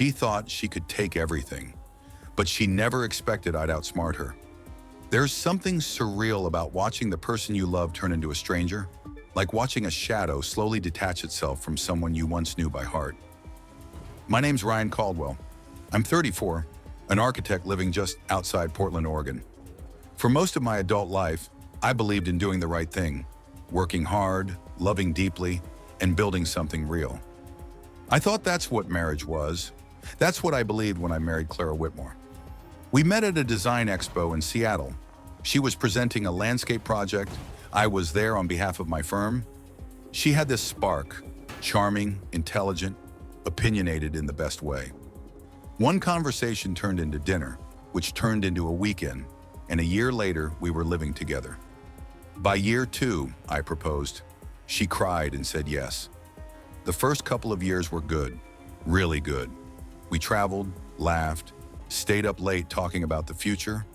She thought she could take everything, but she never expected I'd outsmart her. There's something surreal about watching the person you love turn into a stranger, like watching a shadow slowly detach itself from someone you once knew by heart. My name's Ryan Caldwell. I'm 34, an architect living just outside Portland, Oregon. For most of my adult life, I believed in doing the right thing, working hard, loving deeply, and building something real. I thought that's what marriage was. That's what I believed when I married Clara Whitmore. We met at a design expo in Seattle. She was presenting a landscape project. I was there on behalf of my firm. She had this spark, charming, intelligent, opinionated in the best way. One conversation turned into dinner, which turned into a weekend, and a year later, we were living together. By year 2, I proposed. She cried and said yes. The first couple of years were good, really good. We traveled, laughed, stayed up late talking about the future.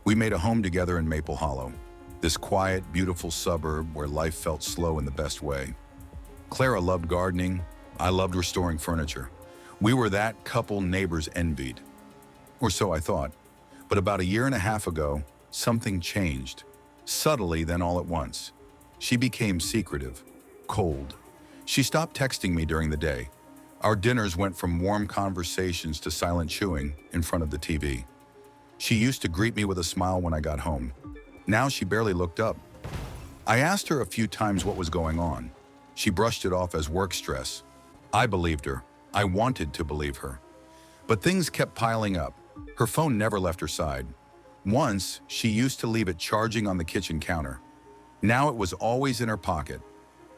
We made a home together in Maple Hollow, this quiet, beautiful suburb where life felt slow in the best way. Clara loved gardening. I loved restoring furniture. We were that couple neighbors envied. Or so I thought. But about a year and a half ago, something changed. Subtly, then all at once. She became secretive, cold. She stopped texting me during the day. Our dinners went from warm conversations to silent chewing in front of the TV. She used to greet me with a smile when I got home. Now she barely looked up. I asked her a few times what was going on. She brushed it off as work stress. I believed her. I wanted to believe her. But things kept piling up. Her phone never left her side. Once, she used to leave it charging on the kitchen counter. Now it was always in her pocket,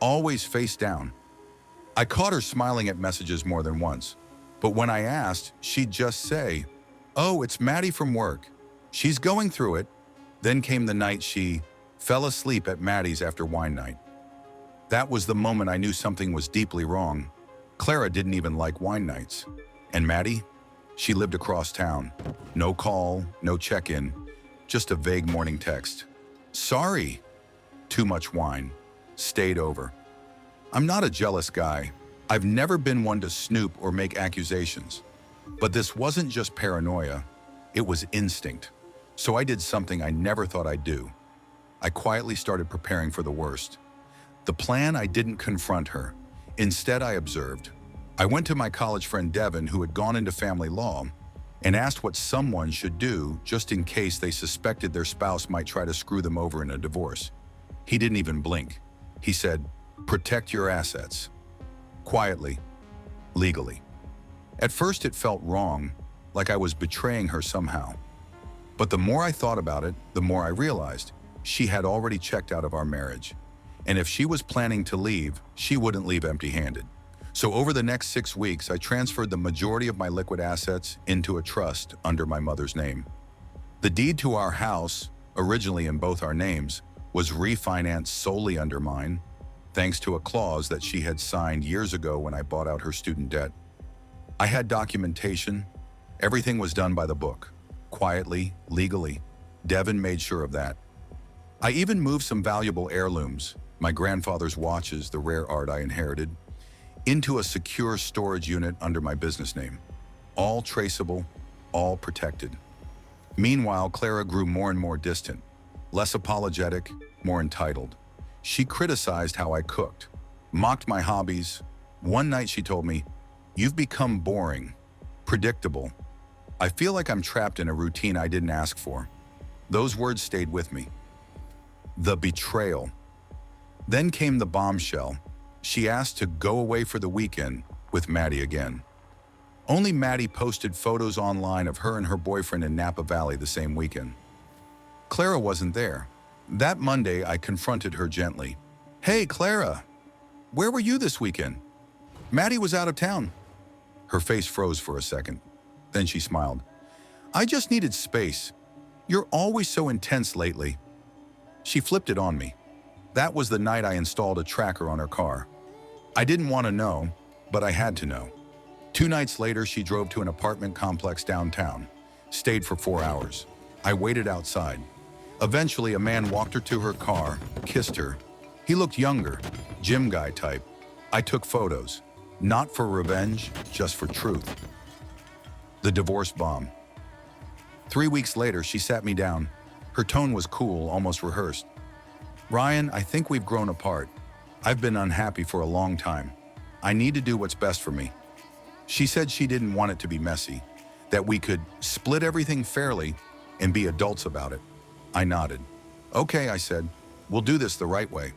always face down. I caught her smiling at messages more than once. But when I asked, she'd just say, "Oh, it's Maddie from work. She's going through it." Then came the night she fell asleep at Maddie's after wine night. That was the moment I knew something was deeply wrong. Clara didn't even like wine nights. And Maddie? She lived across town. No call, no check-in, just a vague morning text. "Sorry." Too much wine. Stayed over. I'm not a jealous guy. I've never been one to snoop or make accusations. But this wasn't just paranoia. It was instinct. So I did something I never thought I'd do. I quietly started preparing for the worst. The plan, I didn't confront her. Instead, I observed. I went to my college friend Devin, who had gone into family law, and asked what someone should do just in case they suspected their spouse might try to screw them over in a divorce. He didn't even blink. He said, "Protect your assets." Quietly, legally. At first it felt wrong, like I was betraying her somehow. But the more I thought about it, the more I realized she had already checked out of our marriage. And if she was planning to leave, she wouldn't leave empty-handed. So over the next 6 weeks, I transferred the majority of my liquid assets into a trust under my mother's name. The deed to our house, originally in both our names, was refinanced solely under mine, thanks to a clause that she had signed years ago when I bought out her student debt. I had documentation. Everything was done by the book, quietly, legally. Devin made sure of that. I even moved some valuable heirlooms, my grandfather's watches, the rare art I inherited, into a secure storage unit under my business name. All traceable, all protected. Meanwhile, Clara grew more and more distant, less apologetic, more entitled. She criticized how I cooked, mocked my hobbies. One night she told me, "You've become boring, predictable. I feel like I'm trapped in a routine I didn't ask for." Those words stayed with me. The betrayal. Then came the bombshell. She asked to go away for the weekend with Maddie again. Only Maddie posted photos online of her and her boyfriend in Napa Valley the same weekend. Clara wasn't there. That Monday, I confronted her gently. "Hey, Clara, where were you this weekend? Maddie was out of town." Her face froze for a second. Then she smiled. "I just needed space. You're always so intense lately." She flipped it on me. That was the night I installed a tracker on her car. I didn't want to know, but I had to know. 2 nights later, she drove to an apartment complex downtown, stayed for 4 hours. I waited outside. Eventually, a man walked her to her car, kissed her. He looked younger, gym guy type. I took photos, not for revenge, just for truth. The divorce bomb. 3 weeks later, she sat me down. Her tone was cool, almost rehearsed. Ryan, I think we've grown apart. I've been unhappy for a long time. I need to do what's best for me. She said she didn't want it to be messy, that we could split everything fairly and be adults about it. I nodded. Okay, I said, we'll do this the right way.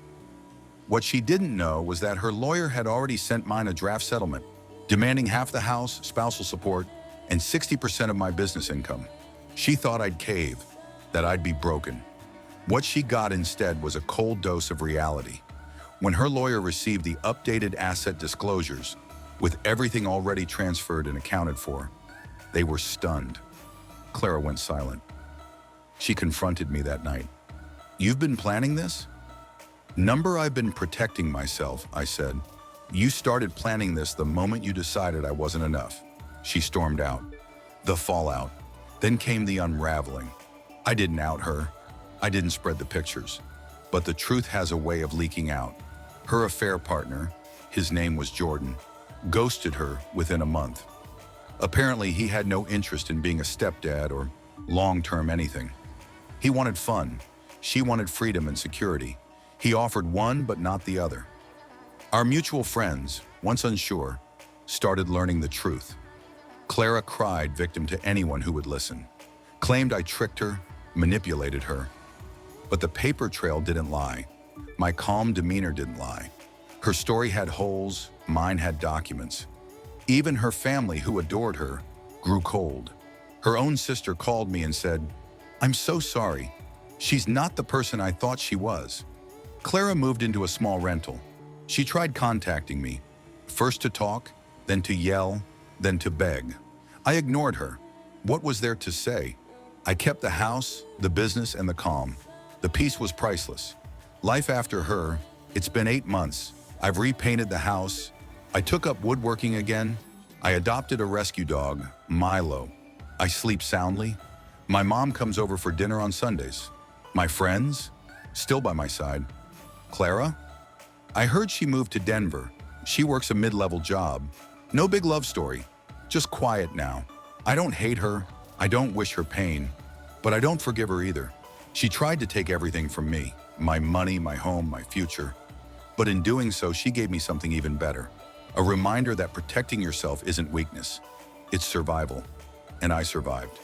What she didn't know was that her lawyer had already sent mine a draft settlement, demanding half the house, spousal support, and 60% of my business income. She thought I'd cave, that I'd be broken. What she got instead was a cold dose of reality. When her lawyer received the updated asset disclosures, with everything already transferred and accounted for, they were stunned. Clara went silent. She confronted me that night. You've been planning this? Number, I've been protecting myself, I said. You started planning this the moment you decided I wasn't enough. She stormed out. The fallout. Then came the unraveling. I didn't out her. I didn't spread the pictures. But the truth has a way of leaking out. Her affair partner, his name was Jordan, ghosted her within a month. Apparently, he had no interest in being a stepdad or long-term anything. He wanted fun. She wanted freedom and security. He offered one but not the other. Our mutual friends, once unsure, started learning the truth. Clara cried victim to anyone who would listen, claimed I tricked her, manipulated her. But the paper trail didn't lie. My calm demeanor didn't lie. Her story had holes, mine had documents. Even her family, who adored her, grew cold. Her own sister called me and said, I'm so sorry. She's not the person I thought she was. Clara moved into a small rental. She tried contacting me, first to talk, then to yell, then to beg. I ignored her. What was there to say? I kept the house, the business, and the calm. The peace was priceless. Life after her, it's been 8 months. I've repainted the house. I took up woodworking again. I adopted a rescue dog, Milo. I sleep soundly. My mom comes over for dinner on Sundays. My friends, still by my side. Clara? I heard she moved to Denver. She works a mid-level job. No big love story, just quiet now. I don't hate her. I don't wish her pain, but I don't forgive her either. She tried to take everything from me, my money, my home, my future. But in doing so, she gave me something even better. A reminder that protecting yourself isn't weakness, it's survival. And I survived.